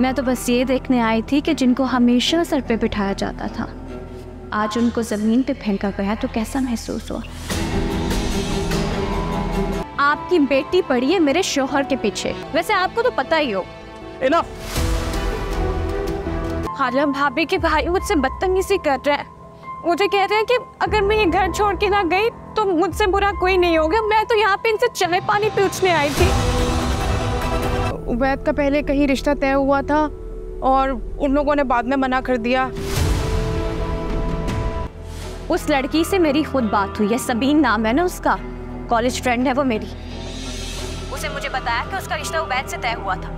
मैं तो बस ये देखने आई थी कि जिनको हमेशा सर पे बिठाया जाता था, आज उनको जमीन पे फेंका गया तो कैसा महसूस हुआ। आपकी बेटी पड़ी है मेरे शोहर के पीछे, वैसे आपको तो पता ही हो। इनफ। हालिया भाभी के भाई मुझसे बदतमीजी कर रहे हैं। मुझे कह रहे हैं कि अगर मैं ये घर छोड़ के ना गई तो मुझसे बुरा कोई नहीं होगा। मैं तो यहाँ पे इनसे चाय पानी पूछने आई थी। उबैद का पहले कहीं रिश्ता तय हुआ था और उन लोगों ने बाद में मना कर दिया। उस लड़की से मेरी खुद बात हुई है, सबीन नाम है ना उसका, कॉलेज फ्रेंड है वो मेरी। उसे मुझे बताया कि उसका रिश्ता उबैद से तय हुआ था।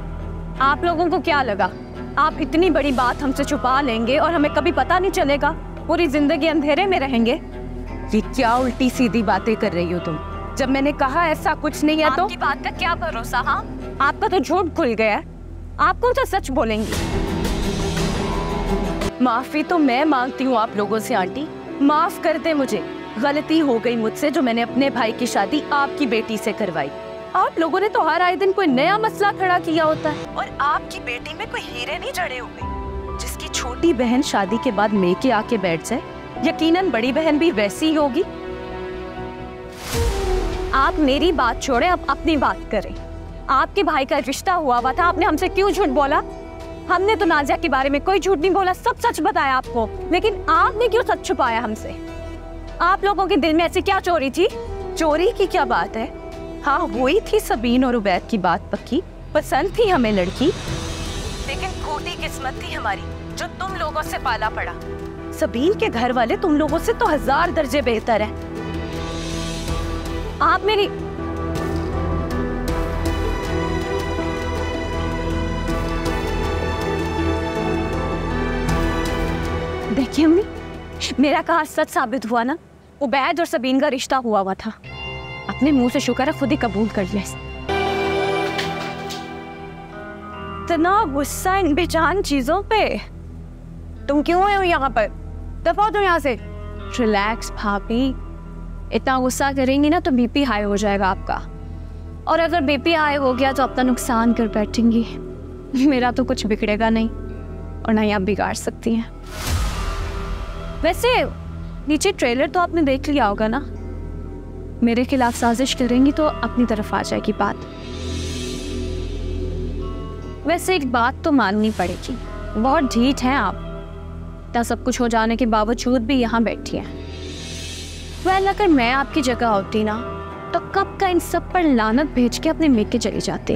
आप लोगों को क्या लगा आप इतनी बड़ी बात हमसे छुपा लेंगे और हमें कभी पता नहीं चलेगा, पूरी जिंदगी अंधेरे में रहेंगे? ये क्या उल्टी सीधी बातें कर रही हो तुम? जब मैंने कहा ऐसा कुछ नहीं है तो आपकी बात का क्या भरोसा? हाँ, आपका तो झूठ खुल गया है, आप कौन सा सच बोलेंगी? माफी तो मैं मांगती हूँ आप लोगों से आंटी, माफ कर दे मुझे। गलती हो गई मुझसे जो मैंने अपने भाई की शादी आपकी बेटी से करवाई। आप लोगों ने तो हर आए दिन कोई नया मसला खड़ा किया होता है और आपकी बेटी में कोई हीरे नहीं जड़े हुए। जिसकी छोटी बहन शादी के बाद मेके आके बैठ जाए, यकीनन बड़ी बहन भी वैसी ही होगी। आप मेरी बात छोड़े, आप अपनी बात करें। आपके भाई का रिश्ता हुआ था, आपने हमसे क्यों झूठ बोला? हमने तो नाजिया के बारे में कोई झूठ नहीं बोला, सब सच बताया आपको, लेकिन आपने क्यों सच छुपाया हमसे? आप लोगों के दिल में ऐसी क्या चोरी थी? चोरी की क्या बात है? हाँ, हुई थी सबीन और उबैद की बात पक्की, पसंद थी हमें लड़की, लेकिन खोटी किस्मत थी हमारी जो तुम लोगों से पाला पड़ा। सबीन के घर वाले तुम लोगों से तो 1000 दर्जे बेहतर है। आप मेरी देखिए अम्मी, मेरा कहा सच साबित हुआ ना। उबैद और सबीन का रिश्ता हुआ था, अपने मुंह से शुक्र है खुद ही कबूल कर लिया। इतना गुस्सा इन बेजान चीजों पे? तुम क्यों आए हो यहाँ पर? दफा हो यहाँ से। रिलैक्स भाभी, इतना गुस्सा करेंगी ना तो बीपी हाई हो जाएगा आपका, और अगर बीपी हाई हो गया तो अपना नुकसान कर बैठेंगी। मेरा तो कुछ बिगड़ेगा नहीं और ना ही आप बिगाड़ सकती हैं। वैसे नीचे ट्रेलर तो आपने देख लिया होगा ना, मेरे खिलाफ साजिश करेंगी तो अपनी तरफ आ जाएगी बात। वैसे एक बात तो माननी पड़ेगी, बहुत ढीठ हैं आप, इतना सब कुछ हो जाने के बावजूद भी यहाँ बैठी हैं। वेल, अगर मैं आपकी जगह होती ना तो कब का इन सब पर लानत भेज के अपने मेके चली जाती।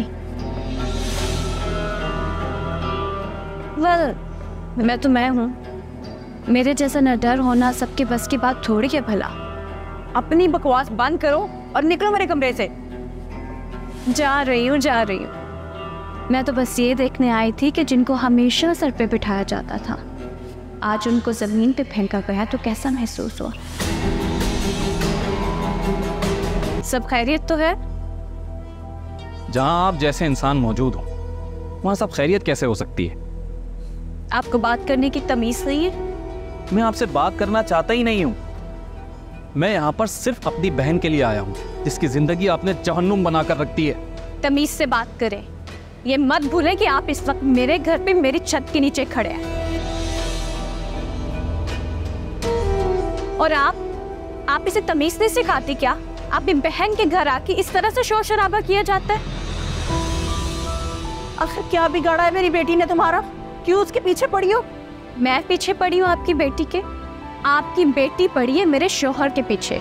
वेल, मैं तो मैं हूँ, मेरे जैसा निडर होना सबके बस की बात थोड़ी है भला। अपनी बकवास बंद करो और निकलो मेरे कमरे से। जा रही हूँ। मैं तो बस ये देखने आई थी कि जिनको हमेशा सर पे बिठाया जाता था, आज उनको जमीन पे फेंका गया तो कैसा महसूस हुआ। सब खैरियत तो है? जहां आप जैसे इंसान मौजूद हो वहां सब खैरियत कैसे हो सकती है? आपको बात करने की तमीज नहीं है? मैं आपसे बात करना चाहता ही नहीं हूं। मैं यहाँ पर सिर्फ अपनी बहन के लिए आया हूँ जिसकी जिंदगी आपने जहन्नुम बनाकर रख दी है। तमीज से बात करें, ये मत भूलें कि आप इस वक्त मेरे घर पे मेरी छत के नीचे खड़े हैं। और आप इसे तमीज नहीं सिखाती क्या? आपकी बहन के घर आके इस तरह से शोर शराबा किया जाता है। आखिर क्या बिगाड़ा है मेरी बेटी ने तुम्हारा? क्यों उसके पीछे पड़ी हो? मैं पीछे पड़ी हूँ आपकी बेटी के? आपकी बेटी पड़ी है मेरे शोहर के पीछे।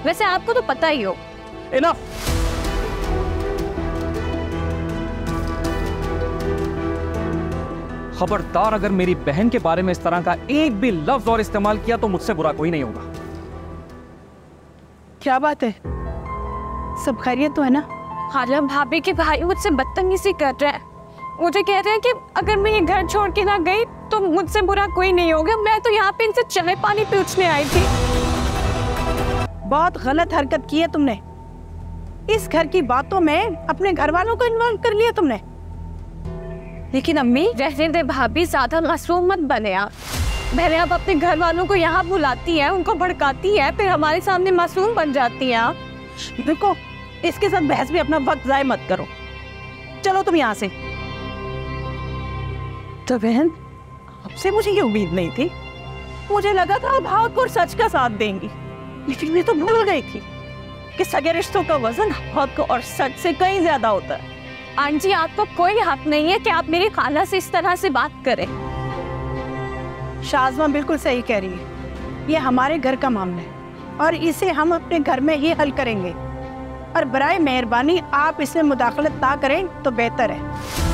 वैसे आपको तो पता ही हो। इनफ। खबरदार, अगर मेरी बहन के बारे में इस तरह का एक भी लफ्ज और इस्तेमाल किया तो मुझसे बुरा कोई नहीं होगा। क्या बात है? सब खैरियत तो है ना? हालिया भाभी के भाई मुझसे बदतमीजी कर रहे हैं। मुझे कह रहे हैं कि अगर मैं ये घर छोड़ के ना गई तो मुझसे बुरा कोई नहीं होगा। मैं तो यहाँ पे इनसे चाय पानी पूछने आई थी। बहुत गलत हरकत की है तुमने। इस घर की बातों में अपने घर वालों को इन्वॉल्व कर लिया तुमने। लेकिन अम्मी, रहने दे भाभी, ज्यादा मासूम मत बने आप। पहले आप अपने घर वालों को यहाँ बुलाती हैं, उनको भड़काती हैं, फिर हमारे सामने मासूम बन जाती हैं आप। देखो, इसके साथ बहस भी अपना वक्त जाया मत करो। चलो तुम यहाँ से। तो बहन, आपसे मुझे ये उम्मीद नहीं थी। मुझे लगा था आप हक और सच का साथ देंगी, लेकिन मैं तो भूल गई थी कि सगे रिश्तों का वजन हक और सच से कहीं ज्यादा होता है। आंटी, आपको कोई हक नहीं है कि आप मेरी खाला से इस तरह से बात करें। शाज़मा बिल्कुल सही कह रही है। ये हमारे घर का मामला है और इसे हम अपने घर में ही हल करेंगे, और बराए मेहरबानी आप इसमें मुदाखलत ना करें तो बेहतर है।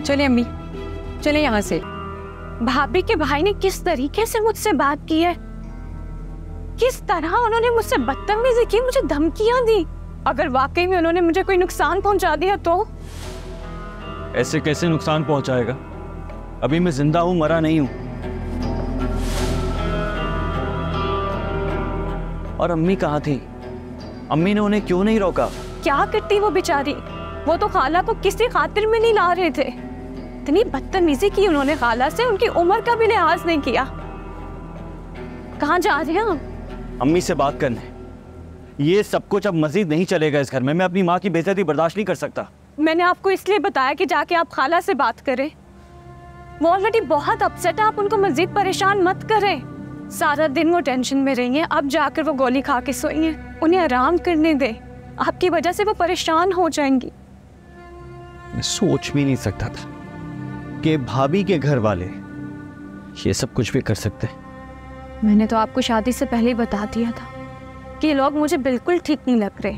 चले अम्मी, चले यहाँ से। भाभी के भाई ने किस तरीके से मुझसे बात की है, किस तरह उन्होंने मुझसे बदतमीजी की, मुझे धमकियां दी। अगर वाकई में उन्होंने मुझे कोई नुकसान पहुंचा दिया तो? ऐसे कैसे नुकसान पहुंचाएगा? अभी मैं जिंदा हूं, मरा नहीं हूं। और अम्मी कहाँ थी? अम्मी ने उन्हें क्यों नहीं रोका? क्या करती वो बेचारी, वो तो खाला को किसी खातिर में नहीं ला रहे थे। इतनी बदतमीजी की उन्होंने खाला से, उनकी उम्र का भी लिहाज नहीं किया। कहाँ जा रहे हैं आप? अम्मी से बात करने। ये सब कुछ अब मजीद नहीं चलेगा इस घर में। मैं अपनी माँ की बेइज्जती बर्दाश्त नहीं कर सकता। मैंने आपको इसलिए बताया कि जाके आप खाला से बात करें। वो ऑलरेडी बहुत अपसेट है, आप उनको मजीद परेशान मत करें। सारा दिन वो टेंशन में रही हैं, अब जाकर वो गोली खा के सोई हैं। उन्हें आराम करने दें, आपकी वजह से वो परेशान हो जाएंगी। मैं सोच भी नहीं सकता था कि भाभी के घर वाले ये सब कुछ भी कर सकते हैं। मैंने तो आपको शादी से पहले ही बता दिया था कि ये लोग मुझे बिल्कुल ठीक नहीं लग रहे।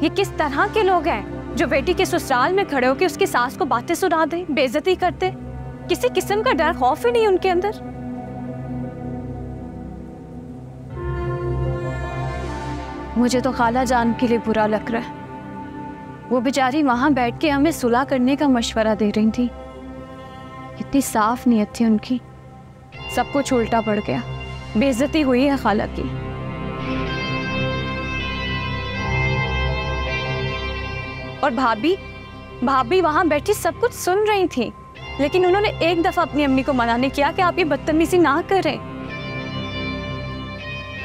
ये किस तरह के लोग हैं जो बेटी के ससुराल में खड़े होकर उसकी सास को बातें सुना दें, बेइज्जती करते, किसी किस्म का डर खौफ ही नहीं उनके अंदर। मुझे तो खाला जान के लिए बुरा लग रहा है। वो बेचारी वहां बैठ के हमें सुलह करने का मशवरा दे रही थी। कितनी साफ नीयत थी उनकी, सब कुछ उल्टा पड़ गया। बेइज्जती हुई है खाला की। और भाभी वहां बैठी सब कुछ सुन रही थी, लेकिन उन्होंने एक दफा अपनी अम्मी को मना नहीं किया कि आप ये बदतमीजी ना करें।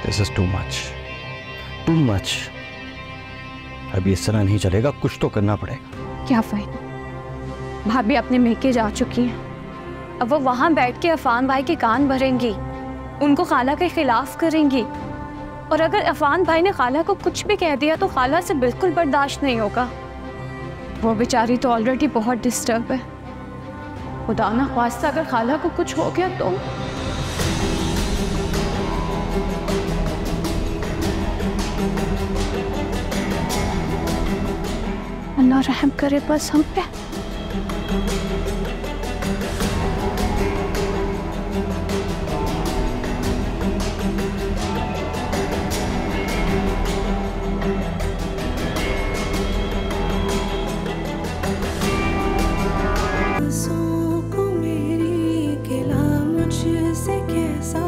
This is too much. Too much. अभी इस तरह नहीं चलेगा, कुछ तो करना पड़ेगा। क्या फायदा, भाभी अपने मेके जा चुकी हैं। अब वो वहां बैठ के अफान भाई के कान भरेंगी, उनको खाला के खिलाफ करेंगी। और अगर अफान भाई ने खाला को कुछ भी कह दिया तो खाला से बिल्कुल बर्दाश्त नहीं होगा। वो बेचारी तो ऑलरेडी बहुत डिस्टर्ब है। खुदा ना ख्वास्ता अगर खाला को कुछ हो गया तो। अल्लाह रहम करे बस हम पे। को मेरी गिला मुझसे कैसा